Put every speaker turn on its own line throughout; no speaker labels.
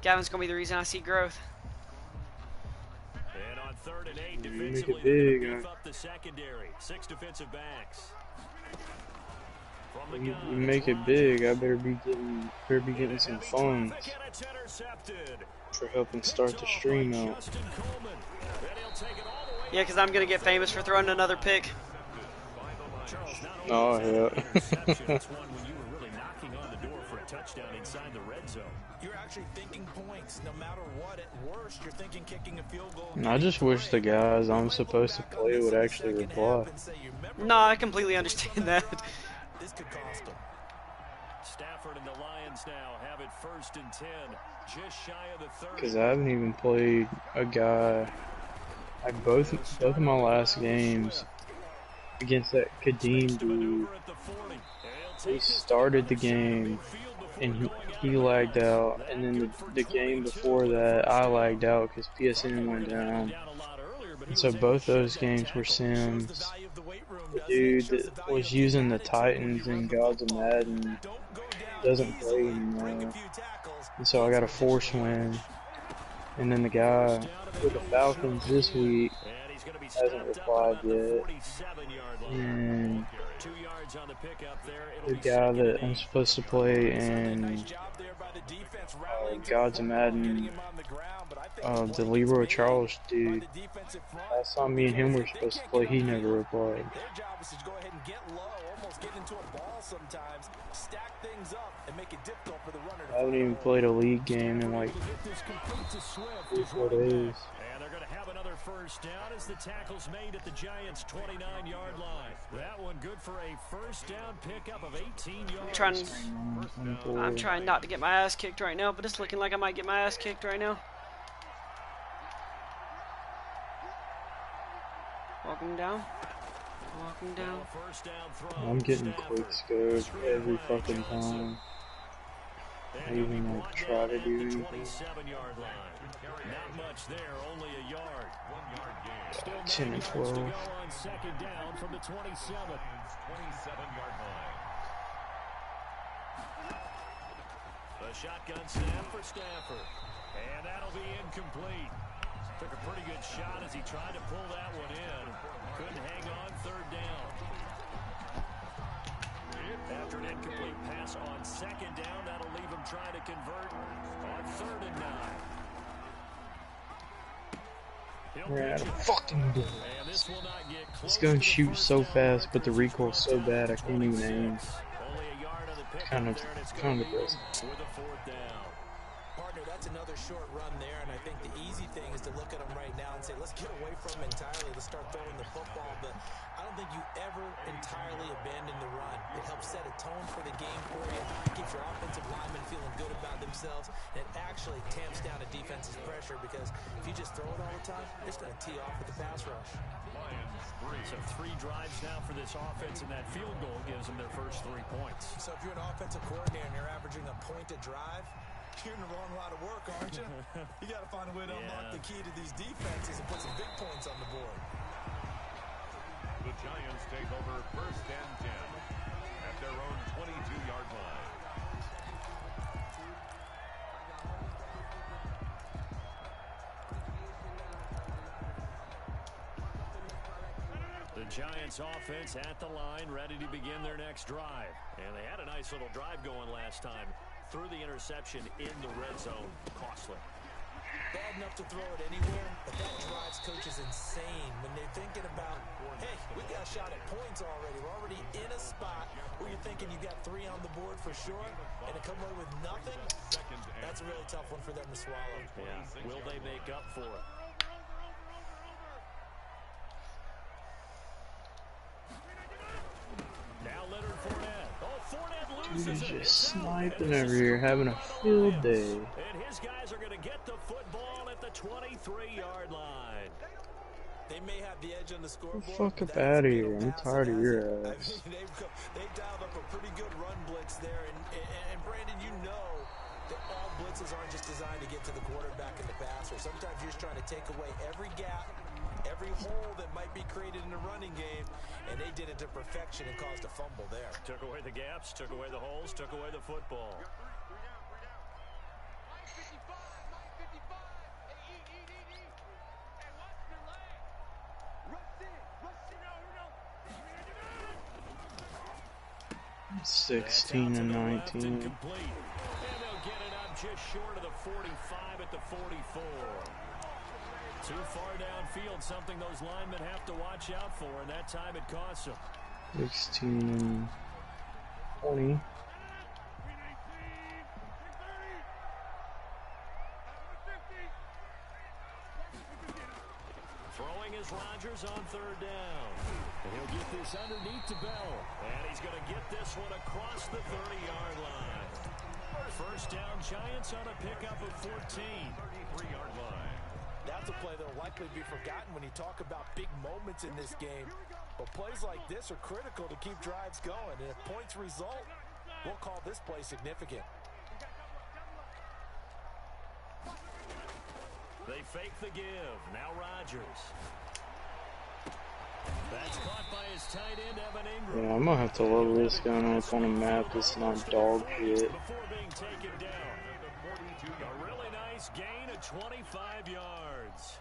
Gavin's gonna be the reason I see growth.
And on 3rd and 8,
You make
defensively,
it
they're
big.
going to beef up the secondary. 6 defensive backs.
You make it big. I better be getting some funds for helping start the stream out.
Yeah, because I'm gonna get famous for throwing another pick.
Oh yeah.
You're actually thinking points, no matter what. At worst, you're thinking kicking a field goal.
I just wish the guys I'm supposed to play would actually reply.
No, I completely understand that.
This could cost them.
Stafford and the Lions now have it 1st and 10, just shy of the 30.
Because I haven't even played a guy. Both of my last games against that Kadeem dude, he started the game and he lagged out, and then the game before that I lagged out because PSN went down. And so both those games were sims. The dude that was using the Titans in Gods of Madden doesn't play anymore. And so I got a force win. And then the guy with the Falcons this week hasn't replied yet. And the guy that I'm supposed to play in Gods of Madden, the Leroy Charles dude, last time me and him were supposed to play, he never replied.
Their job is to go ahead and get low, almost get into a ball sometimes, stack things up, and make it difficult for the runner to
I haven't even played a league game in like 3-4 days.
And they're going to have another 1st down as the tackle's made at the Giants' 29-yard line. That one good for a 1st down pickup of 18 yards.
I'm trying not to get my ass kicked right now, but it's looking like I might get my ass kicked right now. Walking down. Walking down.
I'm getting quick scoped every fucking time. I even like try to do anything.
Not much there, only a yard.
10 and 12.
On 2nd down from the 27-yard line. The shotgun snap for Stafford. And that'll be incomplete. Took a pretty good shot as he tried to pull that one in. Couldn't hang on 3rd down. After an incomplete pass on 2nd down, that'll leave him trying to convert on 3rd and 9.
We're out of fucking bullets. This gun shoots so fast, but the recoil's so bad I can't even aim. Kind of aggressive.
Partner, that's another short run there, and I think the easy thing is to look at them right now and say, let's get away from them entirely. Let's start throwing the football, but I don't think you ever entirely abandon the run. It helps set a tone for the game for you. It keeps your offensive linemen feeling good about themselves, and it actually tamps down a defense's pressure because if you just throw it all the time, it's going to tee off with the pass rush.
So 3 drives now for this offense, and that field goal gives them their first 3 points.
So if you're an offensive coordinator and you're averaging a point a drive, you're in the wrong line of work, aren't you? You got to find a way to unlock the key to these defenses and put some big points on the board.
The Giants take over 1st and 10 at their own 22-yard line.
The Giants offense at the line, ready to begin their next drive. And they had a nice little drive going last time. Threw the interception in the red zone. Costly.
Bad enough to throw it anywhere, but that drives coaches insane when they're thinking about, hey, we got a shot at points already. We're already in a spot where you're thinking you got 3 on the board for sure, and to come away with nothing, that's a really tough one for them to swallow.
Yeah. Will they make up for it? Now Leonard Fournette. Oh, Fournette loses
Dude's
it.
just sniping over here, having a field day.
And his guys are going to get the football at the 23-yard line.
They may have the edge on the scoreboard.
Fuck up out of here. I'm tired of your ass.
They've dialed up a pretty good run blitz there. And Brandon, you know that all blitzes aren't just designed to get to the quarterback and the passer. Sometimes you're just trying to take away every gap, every hole that might be created in the running game, and they did it to perfection and caused a fumble there.
Took away the gaps, took away the holes, took away the football.
16 and 19.
And they'll get it up just short of the 45 at the 44. Too far downfield, something those linemen have to watch out for, and that time it costs them.
16 and 20.
Throwing is Rodgers on third down. And he'll get this underneath to Bell. And he's going to get this one across the 30-yard line. First down, Giants on a pickup of 14.
33-yard line.
That's a play that will likely be forgotten when you talk about big moments in this game. But plays like this are critical to keep drives going. And if points result, we'll call this play significant.
They fake the give. Now Rodgers. That's caught by his tight end, Evan Ingram.
Yeah, I'm gonna have to load this gun up on a map. It's not dog shit.
Before being taken down. A really nice gain of 25 yards.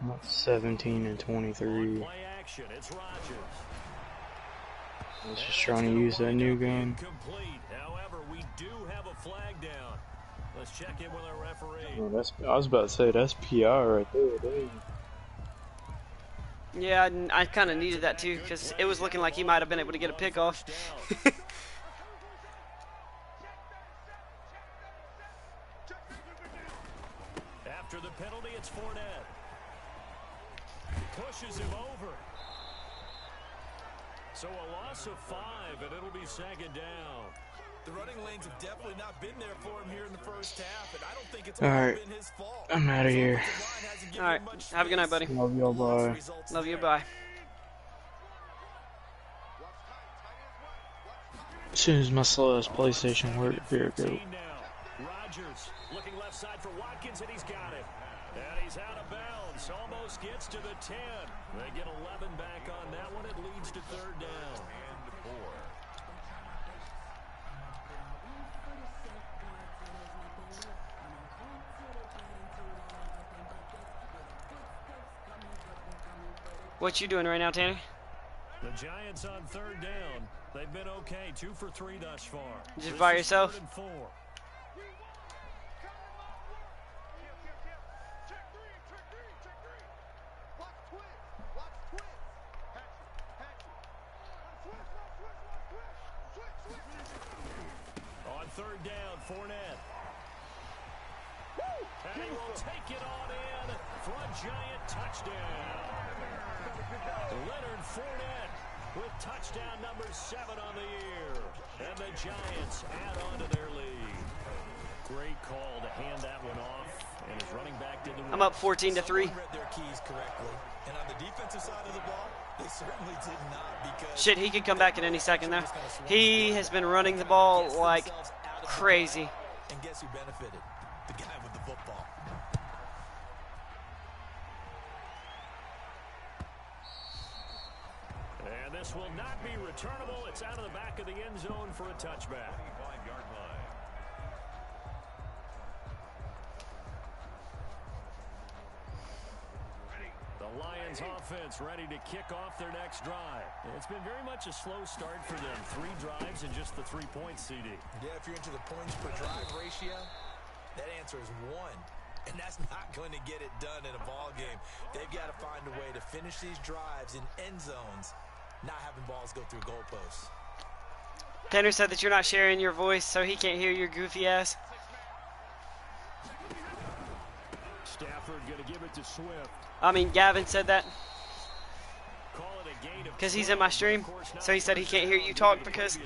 I'm at 17 and 23.
Play action. It's Rodgers.
I was just trying to use that new gun.
Incomplete. However, we do have a flag down. Let's check in with our referee.
Oh, I was about to say that's PI right there. Dude.
Yeah, I kind of needed that too because it was looking like he might have been able to get a pick off.
After the penalty, it's Fournette. Pushes him over. So a loss of 5, and it'll be second down.
The running lanes have definitely not been there for him here in the first half, and I don't think it's
Alright,
been his fault.
I'm out of here.
Alright, have a good night, buddy.
Love y'all, bye.
Love you, bye.
As soon as my slowest PlayStation works, here it goes.
Rodgers looking left side for Watkins, and he's got it. And he's out of bounds. Almost gets to the 10. They get 11 back on that one. It leads to third down.
And 4.
What you doing right now, Tanner?
The Giants on third down. They've been okay. 2 for 3 thus far.
Just by yourself?
Third and 4. On third down, Fournette. And he will take it on in for a Giant touchdown. Leonard Fournette with touchdown number 7 on the year. And the Giants add on to their lead. Great call to hand that one off. And his running back did the
I'm up 14-3.
Read their keys correctly. And on the defensive side of the ball, they certainly did not, because
Shit, he could come back at any second there. He has been running the ball like crazy.
And guess who benefited? The guy with the football.
And this will not be returnable. It's out of the back of the end zone for a touchback.
25-yard line.
The Lions offense ready to kick off their next drive. It's been very much a slow start for them. 3 drives and just the 3 points, CD.
Yeah, if you're into the points per drive ratio, that answer is 1. And that's not going to get it done in a ball game. They've got to find a way to finish these drives in end zones, not having balls go through goalposts.
Tanner said that you're not sharing your voice, so he can't hear your goofy ass.
Stafford going to give it to Swift.
I mean, Gavin said that
Call it a gain of
because he's in my stream, so he said he can't hear you talk because...
And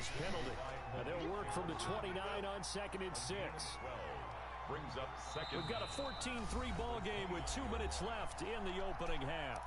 they'll work from the 29 on 2nd and 6.
Brings up second.
We've got a 14-3 ball game with 2 minutes left in the opening half.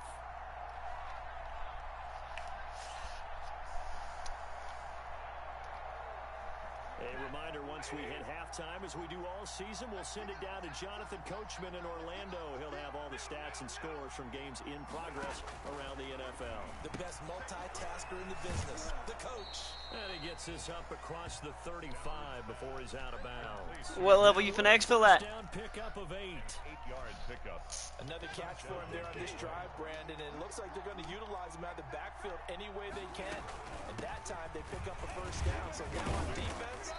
A A reminder, once we hit halftime, as we do all season, we'll send it down to Jonathan Coachman in Orlando. He'll have all the stats and scores from games in progress around the NFL.
The best multitasker in the business, the coach.
And he gets this up across the 35 before he's out of bounds.
What level you finna exfil at?
Down pickup of 8.
8-yard pickup.
Another catch for him there on this drive, Brandon, and it looks like they're going to utilize him out of the backfield any way they can. And that time they pick up a first down. So now on defense,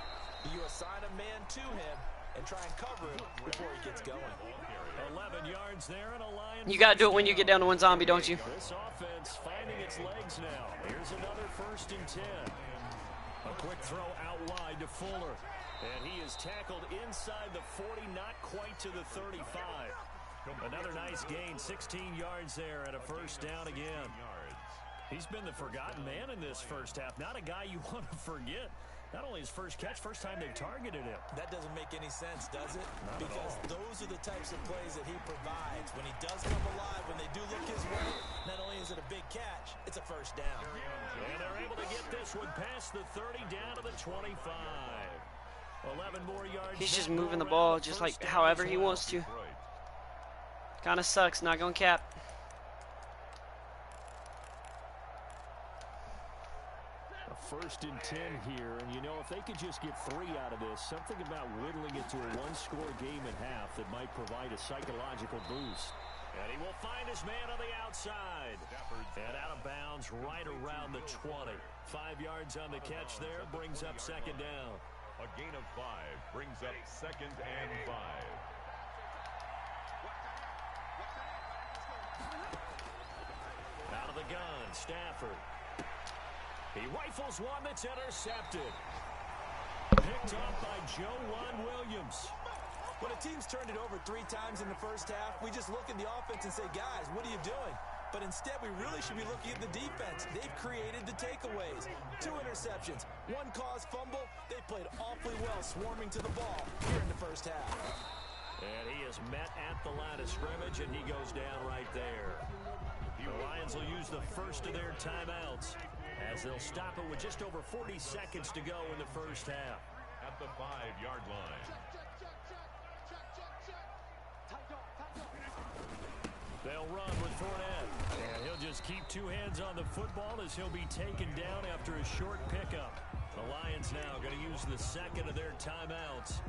you assign a man to him and try and cover him before he gets going.
11 yards there and a Lion.
You gotta do it when you get down to one zombie, don't you?
This offense finding its legs now. Here's another 1st and 10. A quick throw out wide to Fuller. And he is tackled inside the 40, not quite to the 35. Another nice gain, 16 yards there and a first down again. He's been the forgotten man in this first half. Not a guy you want to forget. Not only his first catch, first time they've targeted him.
That doesn't make any sense, does it? Because those are the types of plays that he provides. When he does come alive, when they do look his way, not only is it a big catch, it's a first down.
And they're able to get this one past the 30 down to the 25. 11 more yards.
He's just moving the ball just like however he wants to. Kind of sucks, not gonna cap.
A 1st and 10 here, and you know, if they could just get 3 out of this, something about whittling it to a one-score game at half that might provide a psychological boost. And he will find his man on the outside. And out of bounds right around the 20. 5 yards on the catch there, brings up 2nd down.
A gain of 5 brings up 2nd and 5.
Out of the gun, Stafford. He rifles one that's intercepted. Picked up by Joe Williams.
When a team's turned it over 3 times in the first half, we just look at the offense and say, guys, what are you doing? But instead, we really should be looking at the defense. They've created the takeaways. 2 interceptions, 1 caused fumble. They played awfully well swarming to the ball here in the first half.
And he is met at the line of scrimmage, and he goes down right there. The Lions will use the first of their timeouts as they'll stop it with just over 40 seconds to go in the first half.
At the 5-yard line.
They'll run with Fournette. And he'll just keep 2 hands on the football as he'll be taken down after a short pickup. The Lions now going to use the second of their timeouts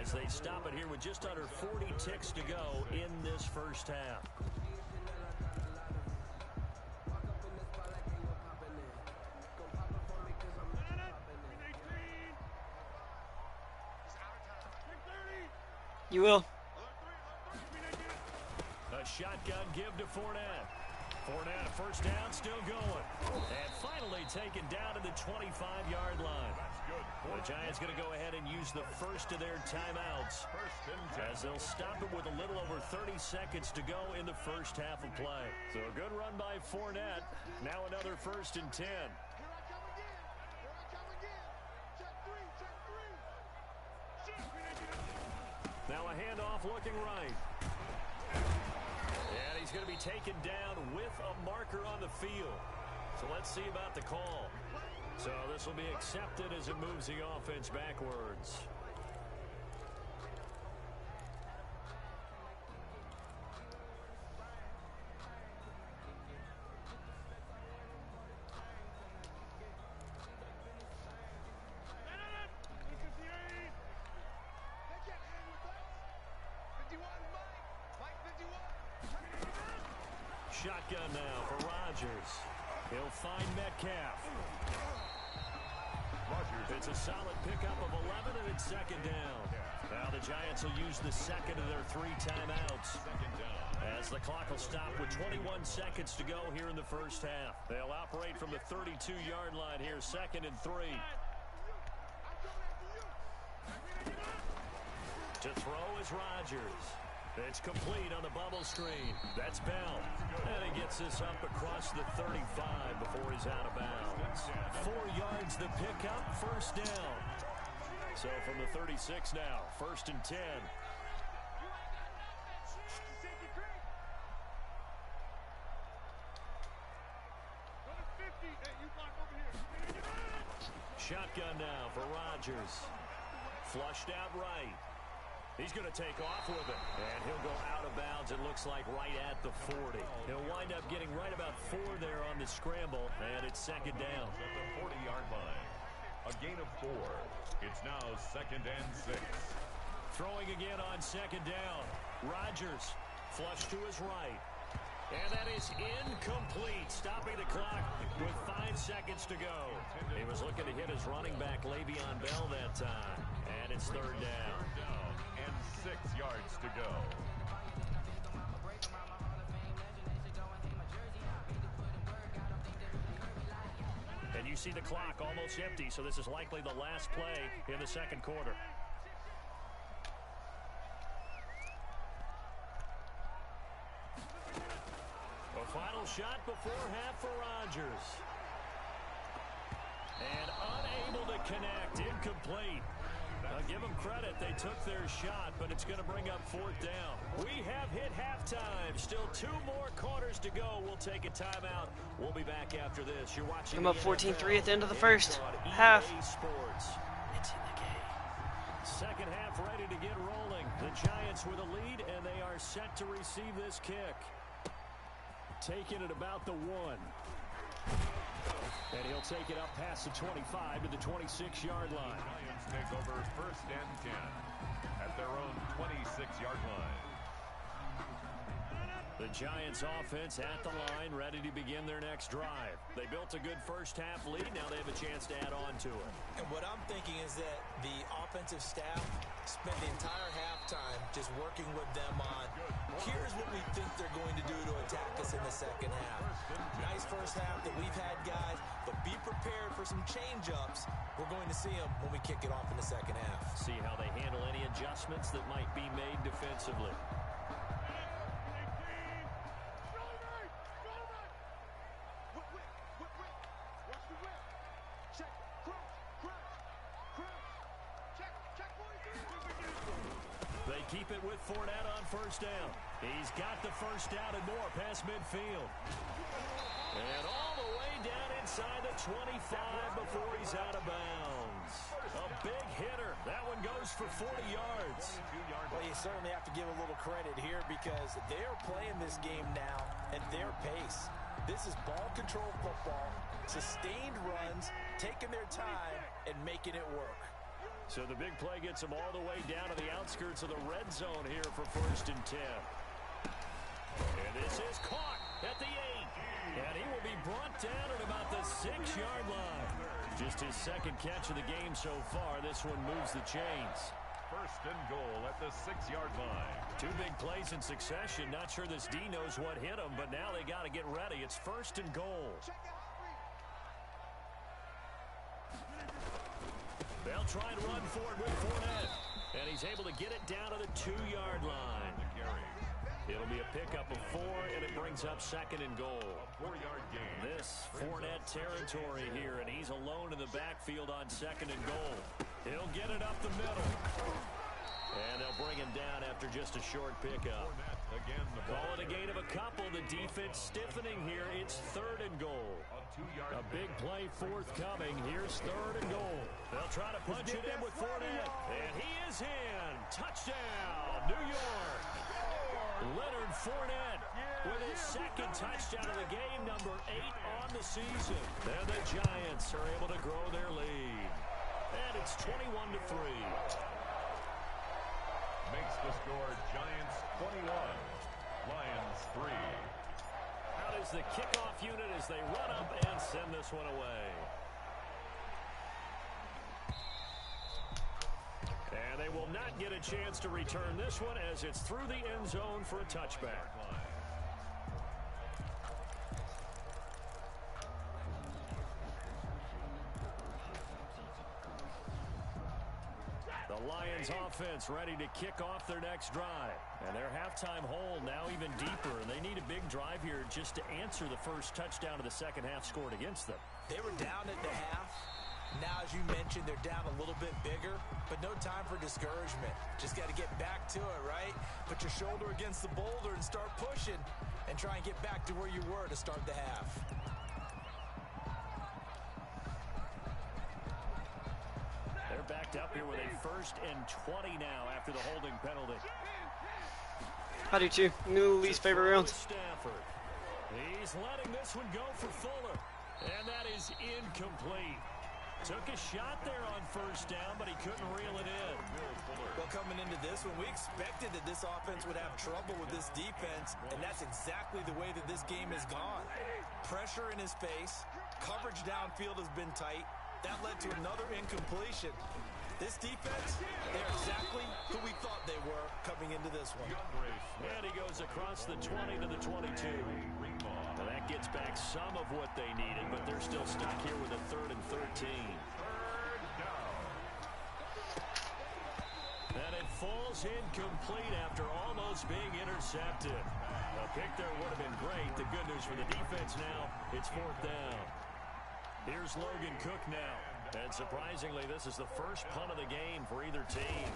as they stop it here with just under 40 ticks to go in this first half.
You will.
A shotgun give to Fournette. Fournette, first down, still going. And finally taken down to the 25-yard line. The Giants going to go ahead and use the first of their timeouts as they'll stop it with a little over 30 seconds to go in the first half of play. So a good run by Fournette. Now another 1st and 10. Now a handoff looking right. And he's going to be taken down with a marker on the field. So let's see about the call. So this will be accepted as it moves the offense backwards. Shotgun now for Rodgers. He'll find Metcalf. It's a solid pickup of 11, and it's 2nd down. Now the Giants will use the second of their 3 timeouts as the clock will stop with 21 seconds to go here in the first half. They'll operate from the 32-yard line here, 2nd and 3. To throw is Rodgers. It's complete on the bubble screen. That's Bell. And he gets this up across the 35 before he's out of bounds. 4 yards the pickup, first down. So from the 36 now, 1st and 10. Shotgun now for Rodgers. Rodgers. Flushed out right. He's going to take off with it. And he'll go out of bounds, it looks like, right at the 40. He'll wind up getting right about 4 there on the scramble, and it's second down.
At the 40-yard line. A gain of 4. It's now 2nd and 6.
Throwing again on second down. Rodgers flush to his right. And that is incomplete, stopping the clock with 5 seconds to go. He was looking to hit his running back, Le'Veon Bell, that time. And it's third down.
And 6 yards to go.
And you see the clock almost empty, so this is likely the last play in the second quarter. A final shot before half for Rodgers. And unable to connect, incomplete. Now give them credit, they took their shot, but it's going to bring up 4th down. We have hit halftime. Still 2 more quarters to go. We'll take a timeout. We'll be back after this. You're watching.
Come up 14-3 at the end of the first half.
Sports. It's in the game. Second half ready to get rolling. The Giants with a lead, and they are set to receive this kick. Taking it about the 1. And he'll take it up past the 25 to the 26-yard line.
Giants take over 1st and 10 at their own 26-yard line.
The Giants offense at the line, ready to begin their next drive. They built a good first half lead. Now they have a chance to add on to it.
And what I'm thinking is that the offensive staff spent the entire halftime just working with them on, here's what we think they're going to do to attack us in the second half. Nice first half that we've had, guys, but be prepared for some change-ups. We're going to see them when we kick it off in the second half.
See how they handle any adjustments that might be made defensively. Keep it with Fournette on first down. He's got the first down and more past midfield. And all the way down inside the 25 before he's out of bounds. A big hitter. That one goes for 40 yards.
Well, you certainly have to give a little credit here because they're playing this game now at their pace. This is ball control football, sustained runs, taking their time, and making it work.
So the big play gets him all the way down to the outskirts of the red zone here for 1st and 10. And this is caught at the 8. And he will be brought down at about the 6-yard line. Just his second catch of the game so far. This one moves the chains.
1st and goal at the 6-yard line.
2 big plays in succession. Not sure this D knows what hit him, but now they got to get ready. It's 1st and goal. They'll try and run for it with Fournette. And he's able to get it down to the 2-yard line. It'll be a pickup of 4, and it brings up 2nd and goal.
A 4-yard gain.
This Fournette territory here, and he's alone in the backfield on 2nd and goal. He'll get it up the middle. And they'll bring him down after just a short pickup.
Again, the
Call it a gain of a couple. The defense stiffening here. It's 3rd and goal. A big play forthcoming. Here's 3rd and goal. They'll try to punch it in with Fournette. And he is in. Touchdown, New York. Leonard Fournette with his 2nd touchdown of the game, number 8 on the season. And the Giants are able to grow their lead. And it's 21-3.
Makes the score Giants 21, Lions 3.
Out is the kickoff unit as they run up and send this one away. And they will not get a chance to return this one as it's through the end zone for a touchback. The Lions offense ready to kick off their next drive. And their halftime hole now even deeper. And they need a big drive here just to answer the first touchdown of the second half scored against them.
They were down at the half. Now, as you mentioned, they're down a little bit bigger, but no time for discouragement. Just got to get back to it, right? Put your shoulder against the boulder and start pushing and try and get back to where you were to start the half.
They're back picked up here with a 1st and 20 now after the holding penalty.
I do too. New least favorite round.
Stafford. He's letting this one go for Fuller. And that is incomplete. Took a shot there on 1st down, but he couldn't reel it in.
Well, coming into this one, we expected that this offense would have trouble with this defense, and that's exactly the way that this game has gone. Pressure in his face. Coverage downfield has been tight. That led to another incompletion. This defense, they're exactly who we thought they were coming into this one.
And he goes across the 20 to the 22. Well, that gets back some of what they needed, but they're still stuck here with a 3rd and 13. And it falls incomplete after almost being intercepted. A pick there would have been great. The good news for the defense now, it's 4th down. Here's Logan Cook now. And surprisingly, this is the first punt of the game for either team.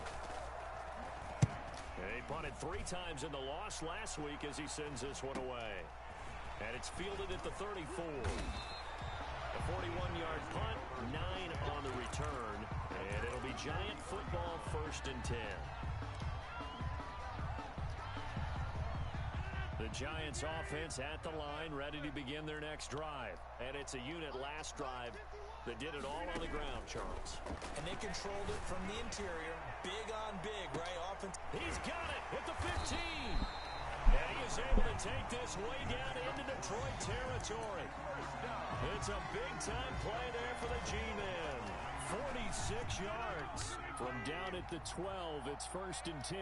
They punted 3 times in the loss last week as he sends this one away. And it's fielded at the 34. A 41-yard punt, 9 on the return. And it'll be Giant football, 1st and 10. The Giants offense at the line, ready to begin their next drive. And it's a unit last drive that did it all on the ground, Charles.
And they controlled it from the interior. Big on big, right? Offense.
He's got it at the 15. And he is able to take this way down into Detroit territory. It's a big-time play there for the G-Men. 46 yards. From down at the 12, it's 1st and 10.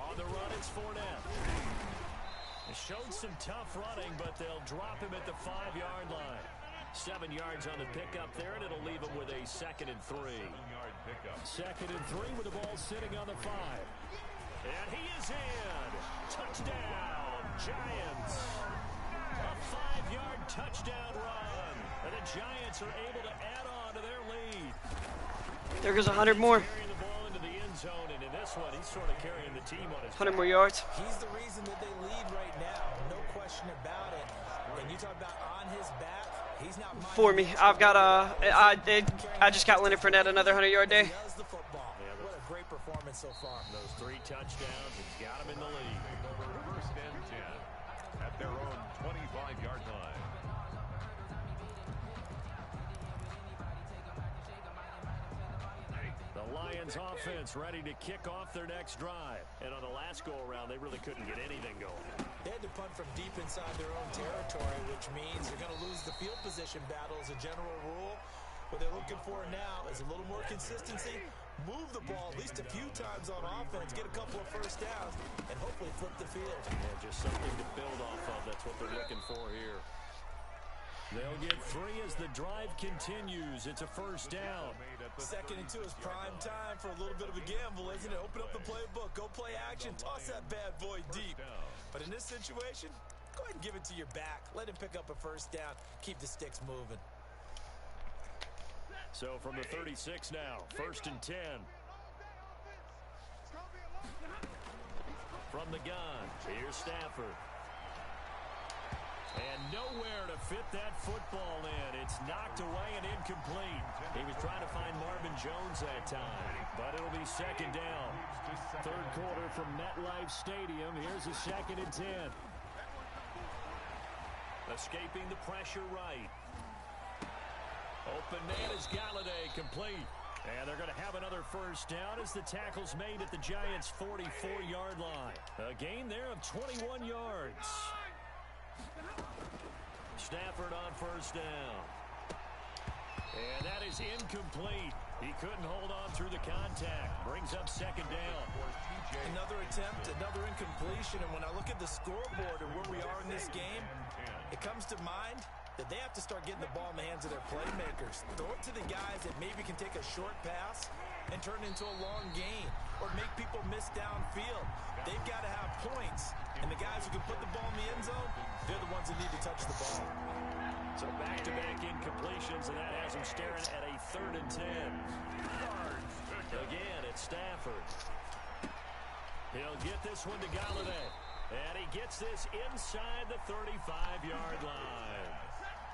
On the run, it's Fournette. They showed some tough running, but they'll drop him at the 5-yard line. 7 yards on the pickup there, and it'll leave him with a 2nd and 3. 2nd and 3 with the ball sitting on the 5. And he is in. Touchdown, Giants. A 5-yard touchdown run. And the Giants are able to add on to their lead.
There goes 100 more.
Carrying the ball into the end zone, and in this one, he's sort of carrying the team on his
100 more yards.
He's the reason that they lead right now. No question about it. And you talk about on his back, he's not
For me, I've got I just got Leonard Fournette another 100-yard day.
He does the football. What a great performance so far.
Those 3 touchdowns, it's got him in the lead.
1st and 10 at their own 25-yard line.
The Lions offense ready to kick off their next drive. And on the last go-around, they really couldn't get anything going.
They had to punt from deep inside their own territory, which means they're going to lose the field position battle as a general rule. What they're looking for now is a little more consistency, move the ball at least a few times on offense, get a couple of 1st downs, and hopefully flip the field.
Yeah, just something to build off of. That's what they're looking for here. They'll get 3 as the drive continues. It's a 1st down.
2nd and 2 is prime time for a little bit of a gamble, isn't it? Open up the playbook, go play action, toss that bad boy deep. But in this situation, go ahead and give it to your back. Let him pick up a 1st down. Keep the sticks moving.
So from the 36 now, 1st and 10. From the gun, here's Stafford. And nowhere to fit that football in. It's knocked away and incomplete. He was trying to find Marvin Jones that time, but it'll be 2nd down. 3rd quarter from MetLife Stadium. Here's a 2nd and 10. Escaping the pressure right. Open man is Galladay, complete. And they're going to have another 1st down as the tackle's made at the Giants' 44-yard line. A gain there of 21 yards. Stafford on 1st down. And that is incomplete. He couldn't hold on through the contact. Brings up 2nd down.
Another attempt, another incompletion. And when I look at the scoreboard and where we are in this game, it comes to mind that they have to start getting the ball in the hands of their playmakers. Throw it to the guys that maybe can take a short pass and turn it into a long gain or make people miss downfield. They've got to have points. And the guys who can put the ball in the end zone, they're the ones that need to touch the ball.
So back-to-back incompletions, and that has them staring at a 3rd and 10. Again, it's Stafford. He'll get this one to Galladay. And he gets this inside the 35-yard line.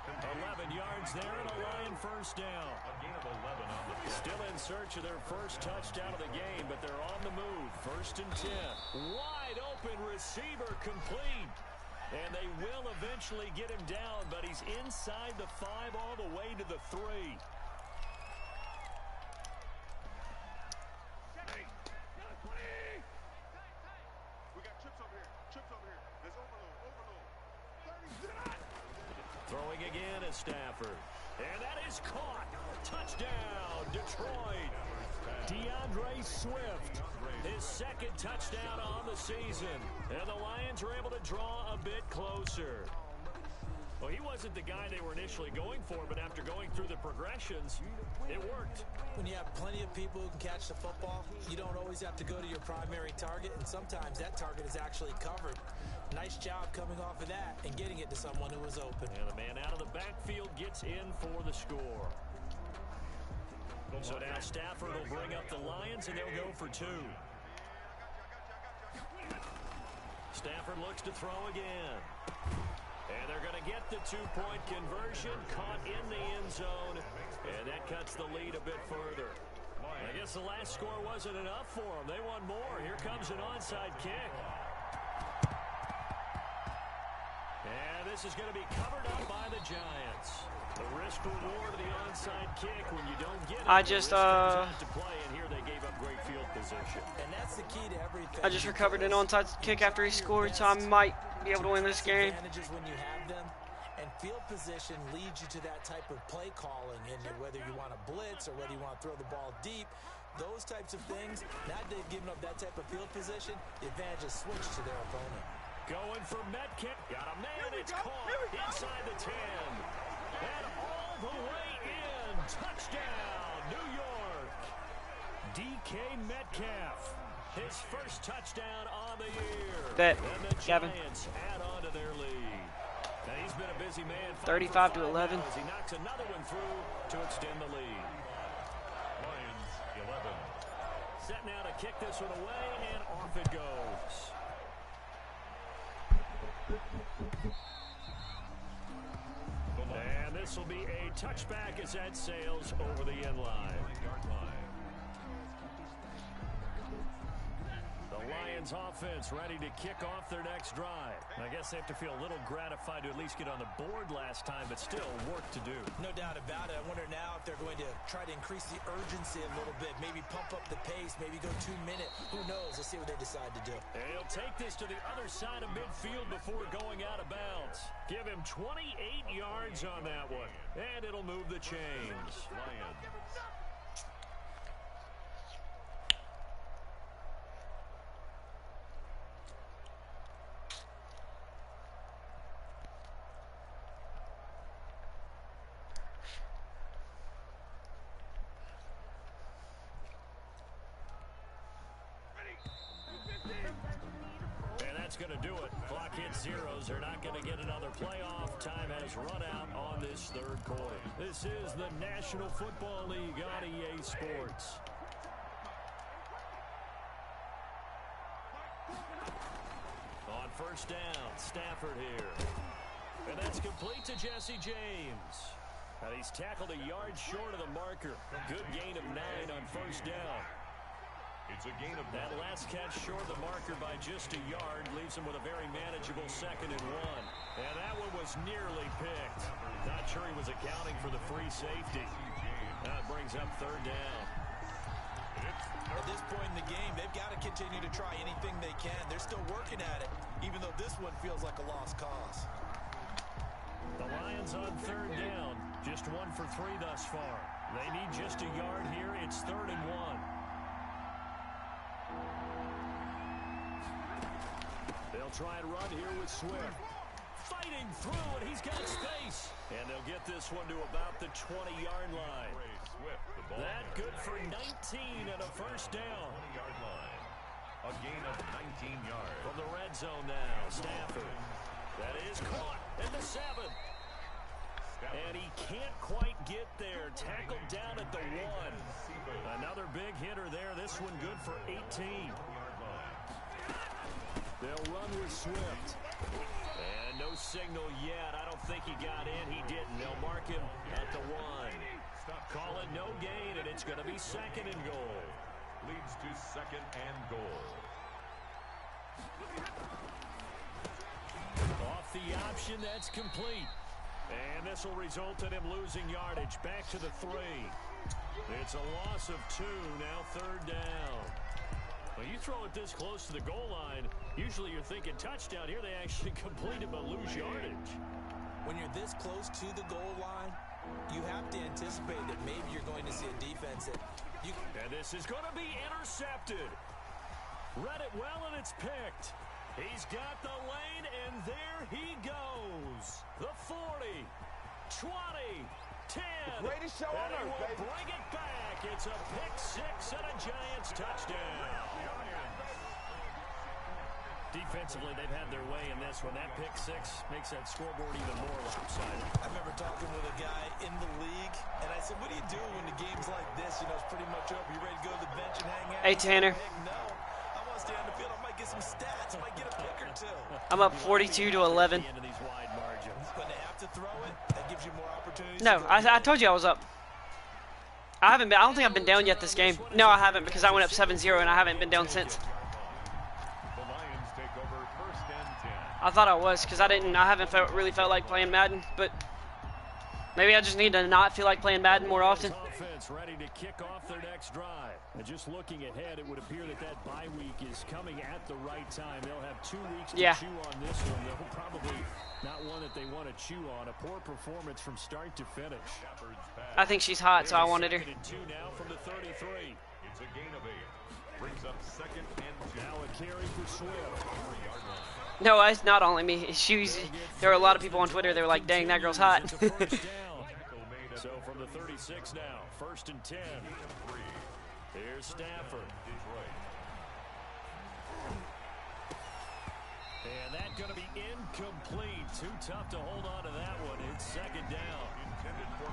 11 yards there and a Lion first down.
A gain of 11 on the play.
Still in search of their first touchdown of the game, but they're on the move. 1st and 10. Wide open receiver complete. And they will eventually get him down, but he's inside the 5 all the way to the 3.
We got chips over here. Chips over here. There's overload.
Throwing again is Stafford. And that is caught. Touchdown, Detroit. DeAndre Swift, his 2nd touchdown on the season. And the Lions are able to draw a bit closer. Well, he wasn't the guy they were initially going for, but after going through the progressions, it worked.
When you have plenty of people who can catch the football, you don't always have to go to your primary target, and sometimes that target is actually covered. Nice job coming off of that and getting it to someone who was open.
And the man out of the backfield gets in for the score. So now Stafford will bring up the Lions, and they'll go for 2. Stafford looks to throw again. And they're going to get the 2-point conversion, caught in the end zone, and that cuts the lead a bit further. I guess the last score wasn't enough for them. They want more. Here comes an onside kick. And this is going to be covered up by the Giants. The risk reward of the onside kick when you don't get it.
I just
to play, and here they gave up great field position.
And that's the key to everything.
I just recovered an onside kick after he scored, so I might be able to win this game.
Advantages when you have them, and field position leads you to that type of play calling, and whether you want to blitz or whether you want to throw the ball deep, those types of things. Now they've given up that type of field position, the advantage is switched to their opponent.
Going for Metcalf. Got a man. It's caught inside the 10. And all the way in. Touchdown, New York. DK Metcalf. His first touchdown on the year.
Bet,
and the
Gavin.
Giants add on to their lead. Now he's been a busy man.
35 to 11.
He knocks another one through to extend the lead.
Lions 11.
Set now to kick this one away, and off it goes. And this will be a touchback as that sails over the end line.
9-yard line.
The Lions offense ready to kick off their next drive. I guess they have to feel a little gratified to at least get on the board last time, but still work to do.
No doubt about it. I wonder now if they're going to try to increase the urgency a little bit, maybe pump up the pace, maybe go 2-minute. Who knows? Let's see what they decide to do.
And he'll take this to the other side of midfield before going out of bounds. Give him 28 yards on that one, and it'll move the chains.
Lions.
Going to do it. Clock hits zeros. They're not going to get another playoff. Time has run out on this third quarter. This is the National Football League on EA Sports. On first down, Stafford here. And that's complete to Jesse James. And he's tackled a yard short of the marker. Good gain of 9 on first down.
It's a gain of
that last catch short of the marker by just a yard leaves him with a very manageable 2nd and 1. And that one was nearly picked. Not sure he was accounting for the free safety. Now it brings up 3rd down.
At this point in the game, they've got to continue to try anything they can. They're still working at it, even though this one feels like a lost cause.
The Lions on 3rd down. Just 1 for 3 thus far. They need just a yard here. It's 3rd and 1. They'll try and run here with Swift. Fighting through, and he's got space. And they'll get this one to about the 20-yard line. That good for 19 and a first down.
20-yard line. A gain of 19 yards.
From the red zone now, Stafford. That is caught at the 7. And he can't quite get there. Tackled down at the 1. Another big hitter there. This one good for 18. They'll run with Swift. And no signal yet. I don't think he got in. He didn't. They'll mark him at the 1. Call it no gain, and it's going to be 2nd and goal.
Leads to 2nd and goal.
Off the option, that's complete. And this will result in him losing yardage. Back to the 3. It's a loss of 2. Now 3rd down. Well, you throw it this close to the goal line, usually you're thinking touchdown. Here they actually complete it but lose yardage.
When you're this close to the goal line, you have to anticipate that maybe you're going to see a defense that you...
And this is going to be intercepted. Read it well, and it's picked. He's got the lane, and there he goes. The 40, 20, 10.
The greatest show on earth, baby.
Bring it back. It's a pick 6 and a Giants touchdown. Defensively, they've had their way in this one. That pick 6 makes that scoreboard even more lopsided.
I remember talking with a guy in the league, and I said, what do you do when the game's like this? You know, it's pretty much over. You ready to go to the bench and hang out?
Hey, Tanner.
Heck no. I want to stay on the field. I might get some stats. I might get a pick or 2.
I'm up 42 to 11.
Into these wide margins.
When they have to throw it, that gives you more opportunities.
No, I told you I was up. I don't think I've been down yet this game. No, I haven't, because I went up 7-0 and I haven't been down since. I thought I was, because I haven't really felt like playing Madden, but maybe I just need to not feel like playing Madden more often.
Offense ready to kick off their next drive. And just looking ahead, it would appear that bye week is coming at the right time. They'll have 2 weeks to chew on this one. They'll probably not one that they want to chew on. A poor performance from start to finish.
I think she's hot, so I wanted her.
2nd and 2 now from the 33.
It's a gain of 8. Brings up 2nd and 2.
Now a carry for Swift.
No, it's not only me. There are a lot of people on Twitter. They were like, "Dang, that girl's hot."
So from the 36 now, 1st and 10. Here's Stafford. And that's going to be incomplete. Too tough to hold on to that one. It's 2nd down.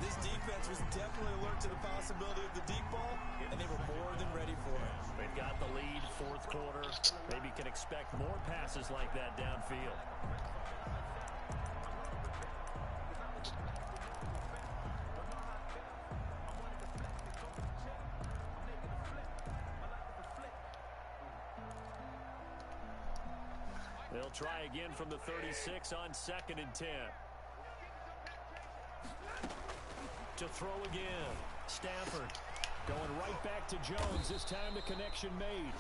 This defense was definitely alert to the possibility of the deep ball, and they were more than ready for it.
They've got the lead, 4th quarter. Maybe can expect more passes like that downfield. They'll try again from the 36 on 2nd and 10. To throw again. Stafford going right back to Jones. This time the connection made.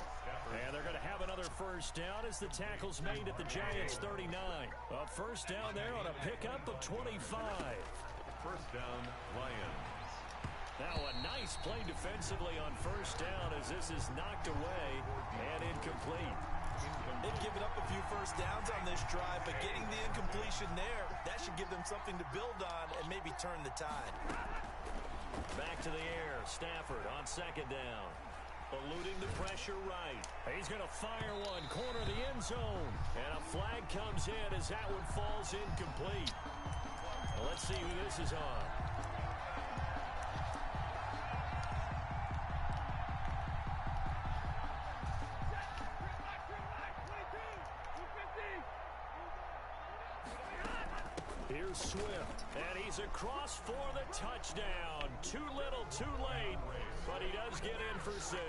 And they're going to have another 1st down as the tackle's made at the Giants' 39. A 1st down there on a pickup of 25.
1st down, Lions.
Now a nice play defensively on 1st down as this is knocked away and incomplete.
They've given up a few 1st downs on this drive, but getting the incompletion there, that should give them something to build on and maybe turn the tide.
Back to the air. Stafford on 2nd down. Eluding the pressure right. He's going to fire one. Corner of the end zone. And a flag comes in as that one falls incomplete. Well, let's see who this is on. Here's Swift, and he's across for the touchdown. Too little, too late, but he does get in for 6.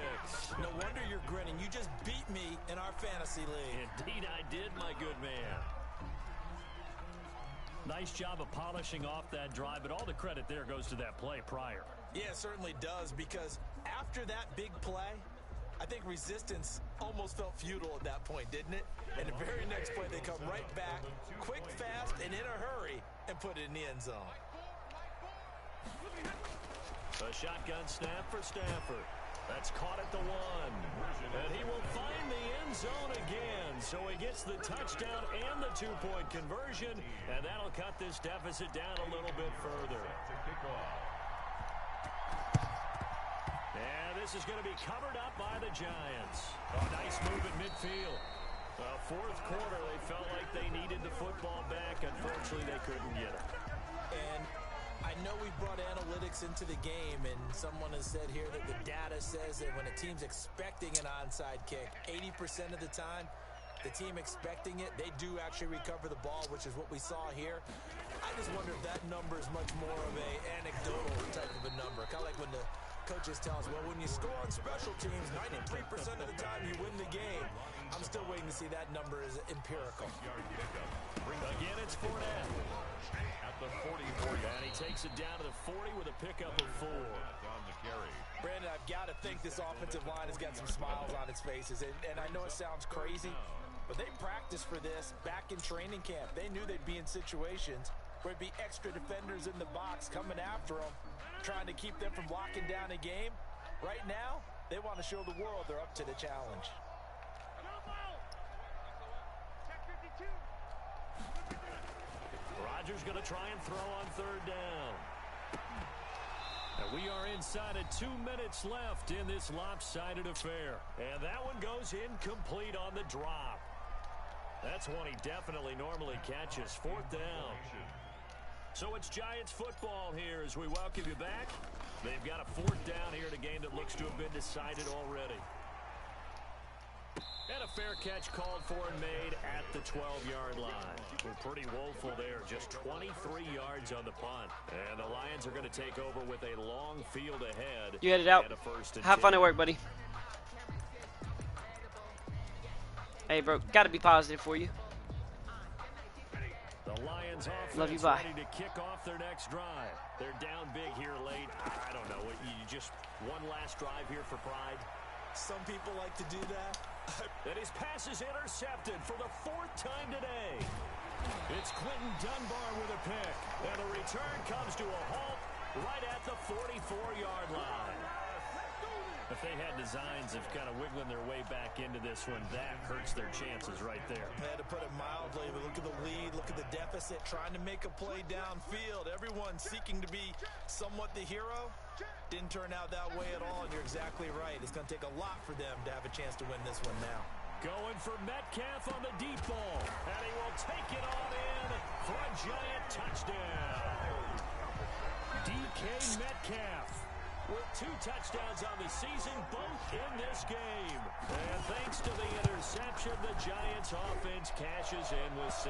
No wonder you're grinning. You just beat me in our fantasy league.
Indeed I did, my good man. Nice job of polishing off that drive, but all the credit there goes to that play prior.
Yeah, it certainly does, because after that big play, I think resistance almost felt futile at that point, didn't it? And the very next play, they come right back, quick, fast, and in a hurry, and put it in the end zone.
A shotgun snap for Stafford. That's caught at the 1. And he will find the end zone again. So he gets the touchdown and the 2-point conversion, and that'll cut this deficit down a little bit further. And this is going to be covered up by the Giants. A nice move in midfield. 4th quarter, they felt like they needed the football back. Unfortunately, they couldn't get it.
And I know we brought analytics into the game, and someone has said here that the data says that when a team's expecting an onside kick, 80% of the time, the team expecting it, they do actually recover the ball, which is what we saw here. I just wonder if that number is much more of a anecdotal type of a number. Kind of like when the coaches tell us, well, when you score on special teams, 93% of the time you win the game. I'm still waiting to see that number is empirical.
Again, it's Fournette. At the 44, and he takes it down to the 40 with a pickup of 4.
On the carry.
Brandon, I've got to think this offensive line has got some smiles on its faces. And I know it sounds crazy, but they practiced for this back in training camp. They knew they'd be in situations where it'd be extra defenders in the box coming after them, trying to keep them from locking down a game. Right now, they want to show the world they're up to the challenge.
Rodgers going to try and throw on 3rd down. And we are inside of 2 minutes left in this lopsided affair. And that one goes incomplete on the drop. That's one he definitely normally catches. 4th down. So it's Giants football here as we welcome you back. They've got a 4th down here in a game that looks to have been decided already. And a fair catch called for and made at the 12-yard line. We're pretty woeful there. Just 23 yards on the punt. And the Lions are going to take over with a long field ahead.
You headed out. Have fun at work, buddy. Hey, bro. Got to be positive for you.
The Lions
Love you,
offense
bye.
ready to kick off their next drive. They're down big here late. I don't know. You just one last drive here for pride.
Some people like to do that.
And his pass is intercepted for the 4th time today. It's Quentin Dunbar with a pick. And the return comes to a halt right at the 44-yard line. If they had designs of kind of wiggling their way back into this one, that hurts their chances right there.
I had to put it mildly, but look at the lead, look at the deficit, trying to make a play downfield. Everyone seeking to be somewhat the hero. Didn't turn out that way at all, and you're exactly right. It's going to take a lot for them to have a chance to win this one now.
Going for Metcalf on the deep ball, and he will take it on in for a Giant touchdown. DK Metcalf with 2 touchdowns on the season, both in this game. And thanks to the interception, the Giants offense cashes in with 6.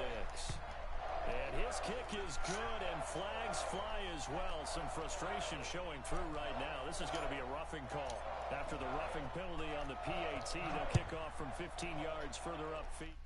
And his kick is good, and flags fly as well. Some frustration showing through right now. This is going to be a roughing call. After the roughing penalty on the PAT, they'll kick off from 15 yards further upfield.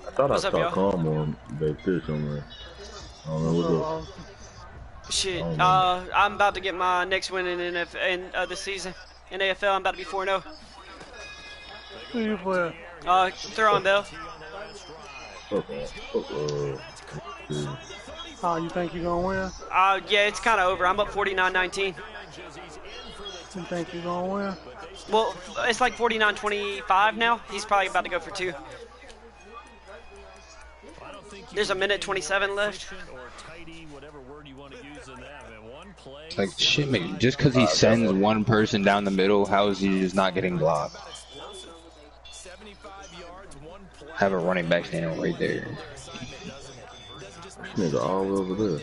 I thought
What's
I
up,
saw
y'all?
Calm on back there somewhere. I don't know what's up.
Shit. I'm about to get my next win in the season. In AFL, I'm about to be 4-0.
Who you playing?
Throw on Bell.
Oh, you think you're going to win?
Yeah, it's kind of over. I'm up 49-19.
You think you're going to win?
Well, it's like 49-25 now. He's probably about to go for 2. There's a minute 27 left.
Like, shit, mate, just because he sends one person down the middle, how is he just not getting blocked? Have a running back standing right there.
This nigga all over there.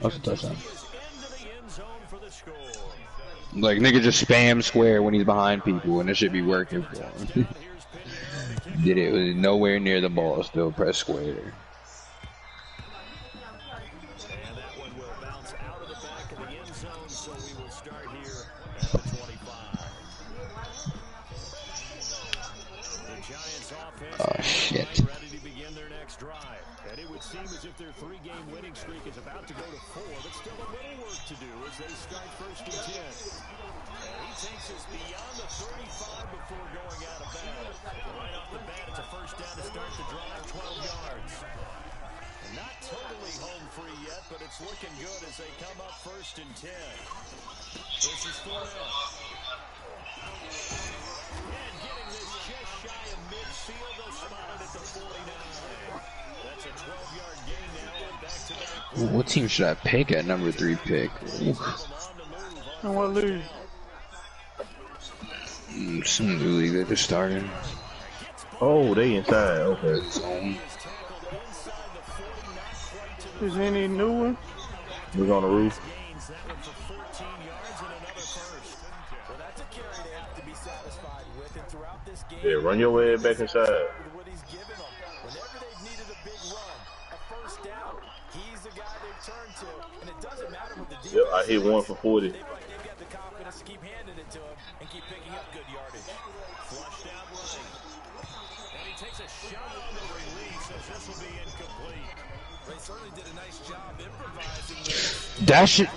That's a touchdown. Like, nigga just spam square when he's behind people, and it should be working for him. Did it was nowhere near the ball, still press square.
And that one will bounce out of the back of the end zone, so we will start here at the 25. The Giants offense
shit.
ready to begin their next drive. And it would seem as if their 3-game winning streak is about to go to 4, but still a little work to do as they start 1st and 10. And he takes us beyond the 35 before going out of bounds. Right off the bat, it's a 1st down to start the drive, 12 yards. Not totally home free yet, but it's looking good as they come up 1st and 10. This is Fournette. And getting this just shy of midfield, they'll spot it at the 49. That's a 12-yard gain now on back-to-back
What team should I pick at number 3 pick? Oof.
And what league?
Some new league that just started.
Oh, they inside. Okay.
Zone.
Is any new one?
We're on the roof. Yeah, run your way back inside.
What he's given them. Whenever they've needed a big run, a first down, he's the guy they've turned to. And it doesn't matter what the defense.
Yep, I hit one for 40.
They've got the confidence to keep handing it to him and keep picking up good yardage.
Flushed out running. And he takes a shot on the release as this will be incomplete.
They certainly did a nice job improvising.
That shit.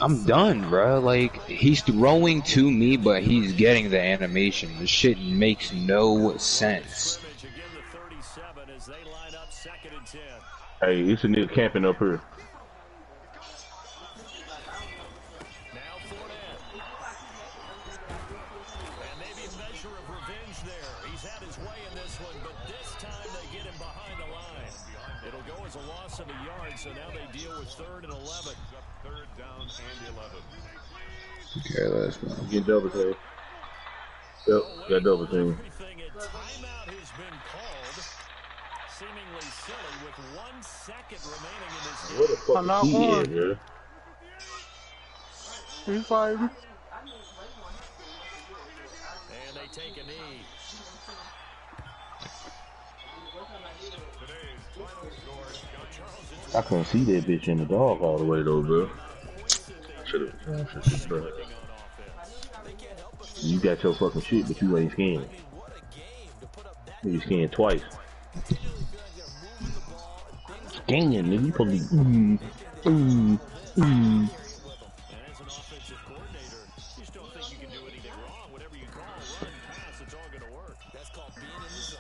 I'm done, bro. Like, he's throwing to me, but he's getting the animation. This shit makes no sense.
Again, the 37 as they line up 2nd and 10.
Hey, it's a nigga camping up here.
Now Fournette. And maybe a measure of revenge there. He's had his way in this one, but this time they get him behind the line. It'll go as a loss of a yard, so now they deal with 3rd and 11.
3rd down and 11.
Okay, let's go.
Get double team. Yep, got double team.
Everything at timeout has been called. Seemingly silly with 1 second remaining in this game.
What the fuck
I'm not
is he
one.
in here?
He's fighting.
And they take a knee.
I couldn't see that bitch in the dog all the way though, bro. Should've tried. You got your fucking shit, but you ain't scanned. You scanned twice. Scanning, nigga. You supposed to be
And as an offensive coordinator, you just don't think you can do anything wrong. Whatever you call, run, pass, it's all going to work.
That's called being in the zone.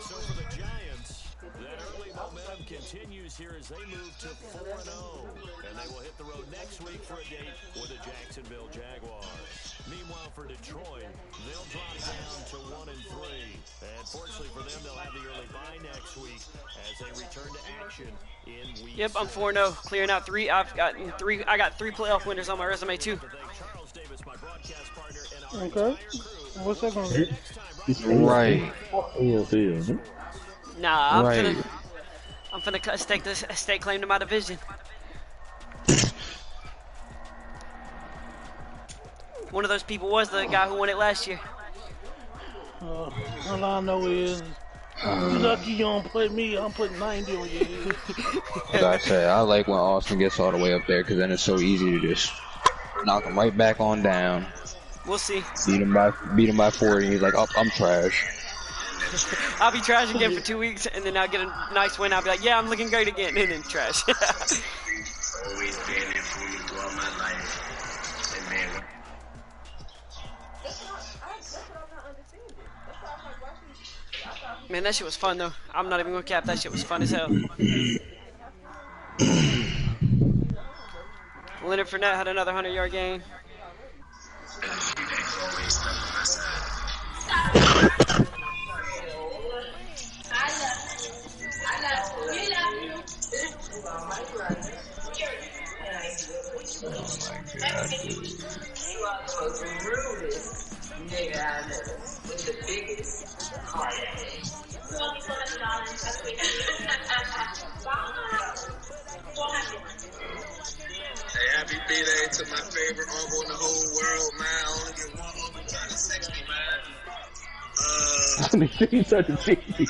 So for the Giants, that early momentum continues here as they move to 4-0. And they will hit the road next week for a date with the Jacksonville Jaguars. Meanwhile, for Detroit, they'll drop down to 1-3. And fortunately for them, they'll have the early bye next week as they return to action in week.
Yep, I'm 4-0, clearing out 3. I got 3 playoff winners on my resume too.
Charles Davis, my broadcast partner, and our
Okay. What's that gonna be?
Right.
Nah,
Right.
I'm finna stake claim to my division. One of those people was the guy who won it last year.
All I know is, you lucky you don't put me. I'm putting 90 on your head.
Like I said, I like when Austin gets all the way up there because then it's so easy to just knock him right back on down.
We'll see.
Beat him by 40. He's like, oh, I'm trash.
I'll be trash again for 2 weeks, and then I'll get a nice win. I'll be like, yeah, I'm looking great again, and then trash.
Always been there for me throughout my life. And man,
Man, that shit was fun, though. I'm not even gonna cap. That shit was fun as hell. Leonard Fournette had another 100-yard game.
Hey, happy B-Day to my favorite uncle in the whole world, man. I only get one uncle trying to 60, man.
He's such a 60.